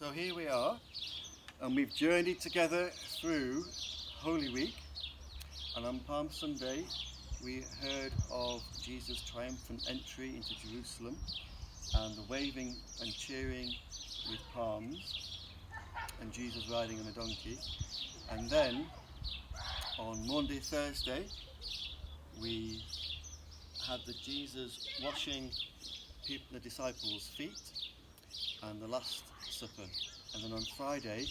So here we are, and we've journeyed together through Holy Week, and on Palm Sunday we heard of Jesus' triumphant entry into Jerusalem and the waving and cheering with palms and Jesus riding on a donkey. And then on Maundy Thursday we had the Jesus washing the disciples' feet and the Last Supper. And then on Friday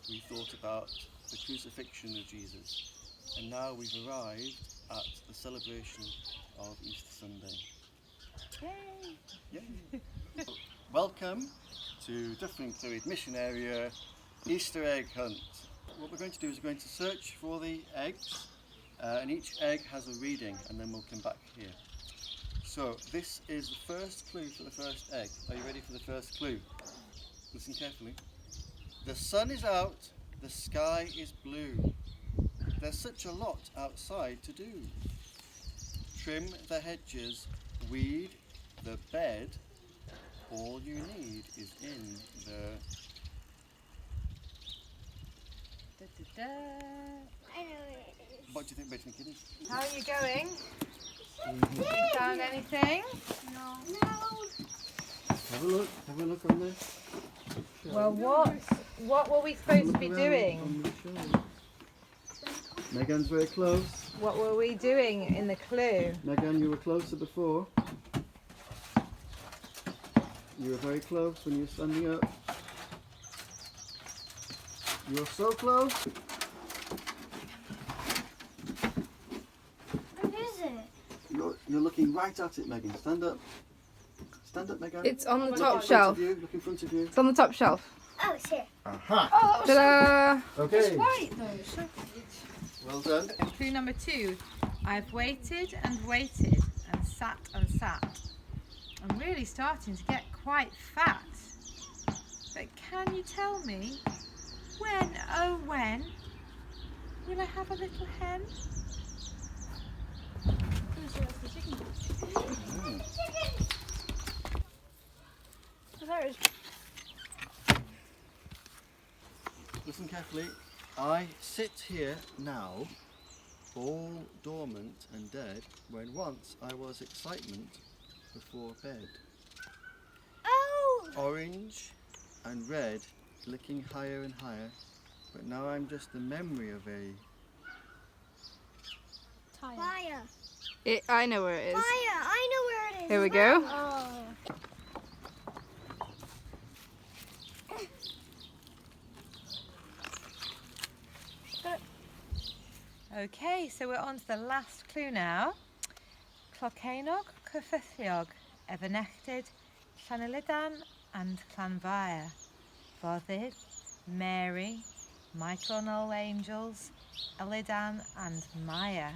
we thought about the crucifixion of Jesus. And now we've arrived at the celebration of Easter Sunday. Yay! Yay! Welcome to Dyffryn Clwyd Mission Area Easter Egg Hunt. What we're going to do is we're going to search for the eggs, and each egg has a reading, and then we'll come back here. So this is the first clue for the first egg. Are you ready for the first clue? Listen carefully. The sun is out, the sky is blue. There's such a lot outside to do. Trim the hedges, weed the bed. All you need is in the... I know it is. What do you think, Betty and Kitty? How are you going? Have you found anything? No. Have a look on there. Well, what were we supposed to be doing? Megan's very close. What were we doing in the clue? Megan, you were closer before. You were very close when you were standing up. You were so close. What is it? You're looking right at it, Megan. Stand up. Stand up, Megan. It's on the Look top in front shelf. of you. Look in front of you. It's on the top shelf. Oh, it's here. Aha! Oh, ta-da! Okay. White though. Well done. Clue number 2. I've waited and waited and sat and sat. I'm really starting to get quite fat. But can you tell me when, oh when, will I have a little hen? There it is. Listen carefully. I sit here now, all dormant and dead, when once I was excitement before bed. Oh! Orange and red, licking higher and higher, but now I'm just the memory of a... Fire. I know where it is. Fire. I know where it is. Here we as well. go. Oh. Okay, so we're on to the last clue now. Clocénog, cyffythiog, efanectid, Llanelidan and Llanfair. Foddydd, Mary, Michael and all angels, Elidan and Maya.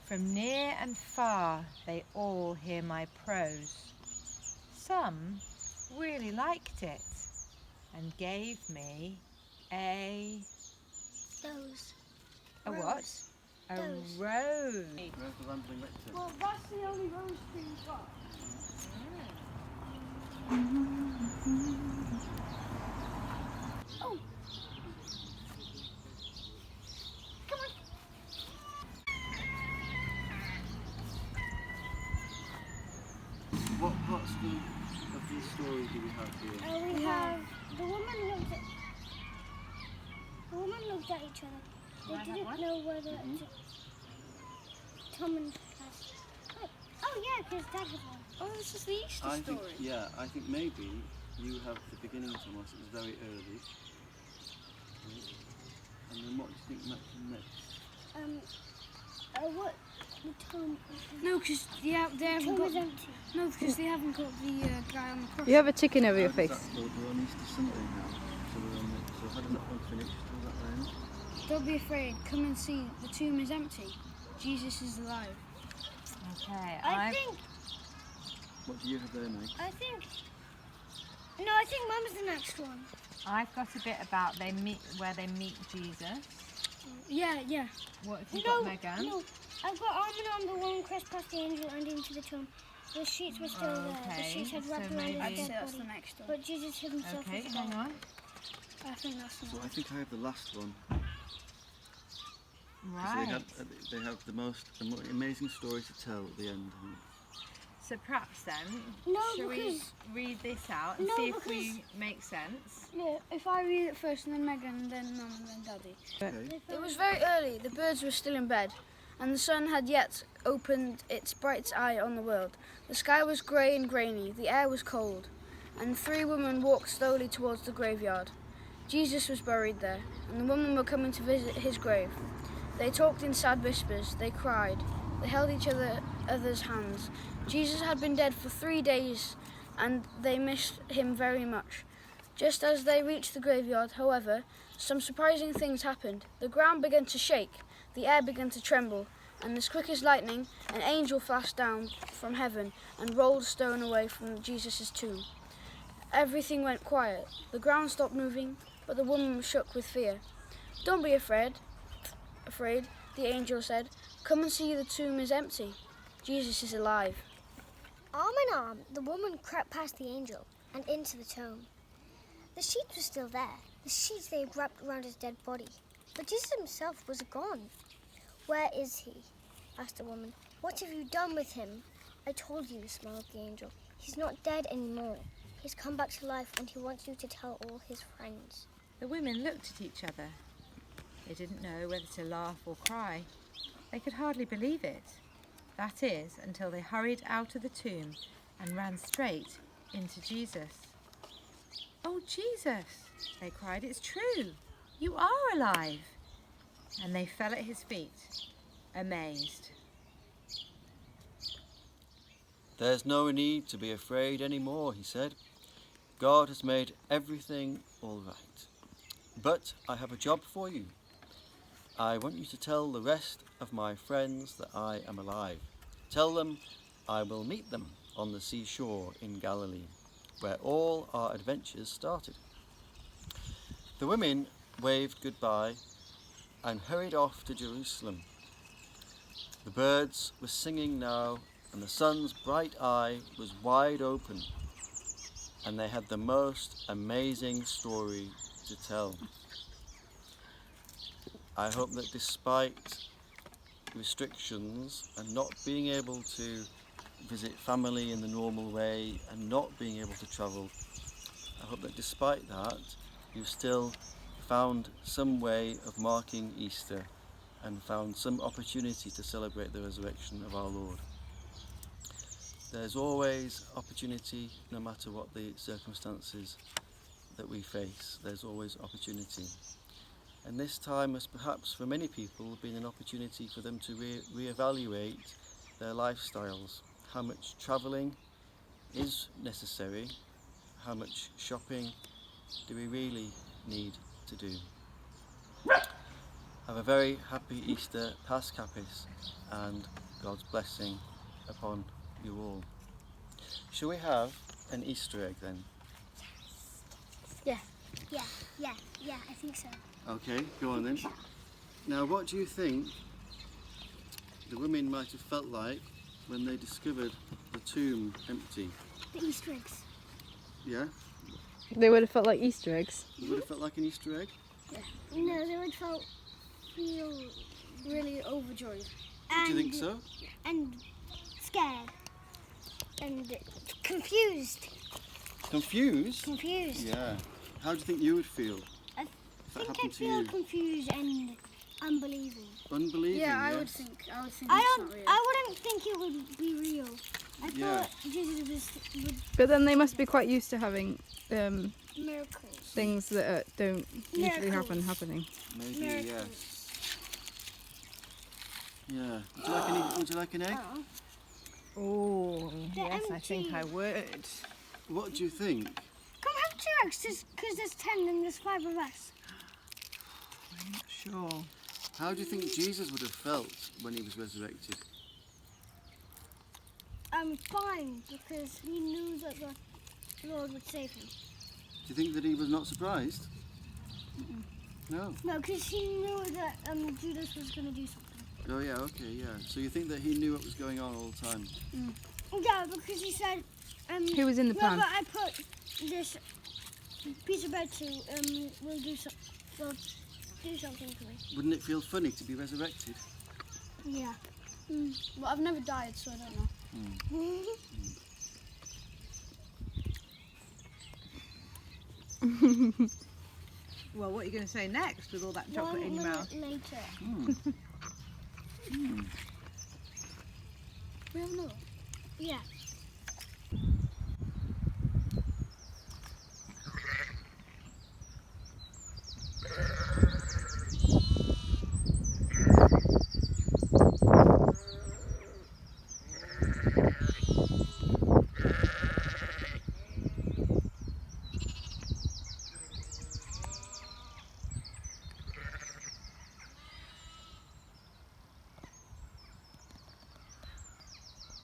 From near and far they all hear my prose. Some really liked it and gave me a... Those. A Rose. what? A Rose. rose. Where's the rambling lecture? Well, that's the only rose tree we've got. Oh! Come on! What parts of the story do we have here? We have the woman looked at each other. They didn't know whether Tom and Cass. Oh yeah, because Dad has one. Oh, this is the Easter story. I think maybe you have the beginning, Thomas. It was very early. And then what do you think next? What? The tomb. No, because they haven't tomb got. is empty. No, because they haven't got the guy on the cross. You have a chicken over your How does face. that go? We're on Easter Sunday now. So how does that one finish? Does that end? Don't be afraid. Come and see. The tomb is empty. Jesus is alive. Okay, I think. What do you have there, Meg? I think Mum's the next one. I've got a bit about where they meet Jesus. Yeah. What have you got, Megan? No, I've got arm in arm the one Chris past the angel and into the tomb. The sheets were still there. The Okay, sheets had so wrapped around maybe- his I'd say dead that's the body. next one. But Jesus himself Okay, was hang there. on. I think that's So not. I think I have the last one. 'Cause Right. They have the most amazing story to tell at the end. So perhaps then, No, shall we because- read this out and No, see if because- we make sense? Yeah, if I read it first and then Megan and then Mum and then Daddy. Okay. It was very early, the birds were still in bed, and the sun had yet opened its bright eye on the world. The sky was grey and grainy, the air was cold, and 3 women walked slowly towards the graveyard. Jesus was buried there, and the women were coming to visit his grave. They talked in sad whispers, they cried, they held each other's hands. Jesus had been dead for 3 days, and they missed him very much. Just as they reached the graveyard, however, some surprising things happened. The ground began to shake, the air began to tremble, and as quick as lightning, an angel flashed down from heaven and rolled a stone away from Jesus' tomb. Everything went quiet. The ground stopped moving, but the woman was shook with fear. "Don't be afraid, the angel said. "Come and see, the tomb is empty. Jesus is alive." Arm in arm, the woman crept past the angel and into the tomb. The sheets were still there, the sheets they had wrapped around his dead body. But Jesus himself was gone. "Where is he?" asked the woman. "What have you done with him?" "I told you," smiled the angel. "He's not dead anymore. He's come back to life and he wants you to tell all his friends." The women looked at each other. They didn't know whether to laugh or cry. They could hardly believe it. That is, until they hurried out of the tomb and ran straight into Jesus. "Oh, Jesus," they cried, "it's true. You are alive." And they fell at his feet, amazed. There's no need to be afraid anymore, he said. God has made everything all right. But I have a job for you. I want you to tell the rest of my friends that I am alive. Tell them I will meet them on the seashore in Galilee, where all our adventures started. The women waved goodbye and hurried off to Jerusalem. The birds were singing now, and the sun's bright eye was wide open, and they had the most amazing story to tell. I hope that despite restrictions and not being able to visit family in the normal way and not being able to travel, I hope that despite that you've still found some way of marking Easter and found some opportunity to celebrate the resurrection of our Lord. There's always opportunity, no matter what the circumstances that we face. There's always opportunity. And this time has perhaps for many people been an opportunity for them to reevaluate their lifestyles. How much travelling is necessary? How much shopping do we really need to do? Have a very happy Easter, Pas Capis, and God's blessing upon you all. Shall we have an Easter egg then? Yeah, I think so. Okay, go on then. Now, what do you think the women might have felt like when they discovered the tomb empty? The Easter eggs. Yeah? They would have felt like Easter eggs. It would have felt like an Easter egg? No, they would feel Really overjoyed. Do you think so? and scared and confused. Confused? Confused. Yeah. How do you think you would feel? I if that think happened I'd to feel you? confused and unbelieving. Unbelieving, Yeah, I yes? would think it's not real. I wouldn't think it would be real. I Yeah. thought Jesus would But then they must be quite used to having miracles. things that don't usually Miracles. happening. Maybe, Miracles. yes. Yeah. Would you like an egg? Oh, yes, I think empty. I would. What do you think? Come have 2 eggs, because there's 10 and there's 5 of us. I'm not sure. How do you think Jesus would have felt when he was resurrected? Fine, because he knew that the Lord would save him. Do you think that he was not surprised? No. No, because he knew that Judas was going to do something. Oh yeah, okay, yeah. So you think that he knew what was going on all the time? Yeah, because he said... Who was in the plan? Whoever I put this piece of bread will do something for me. Wouldn't it feel funny to be resurrected? Yeah. Well, I've never died, so I don't know. Well, what are you going to say next with all that chocolate in your mouth? Later. We have another. Yeah.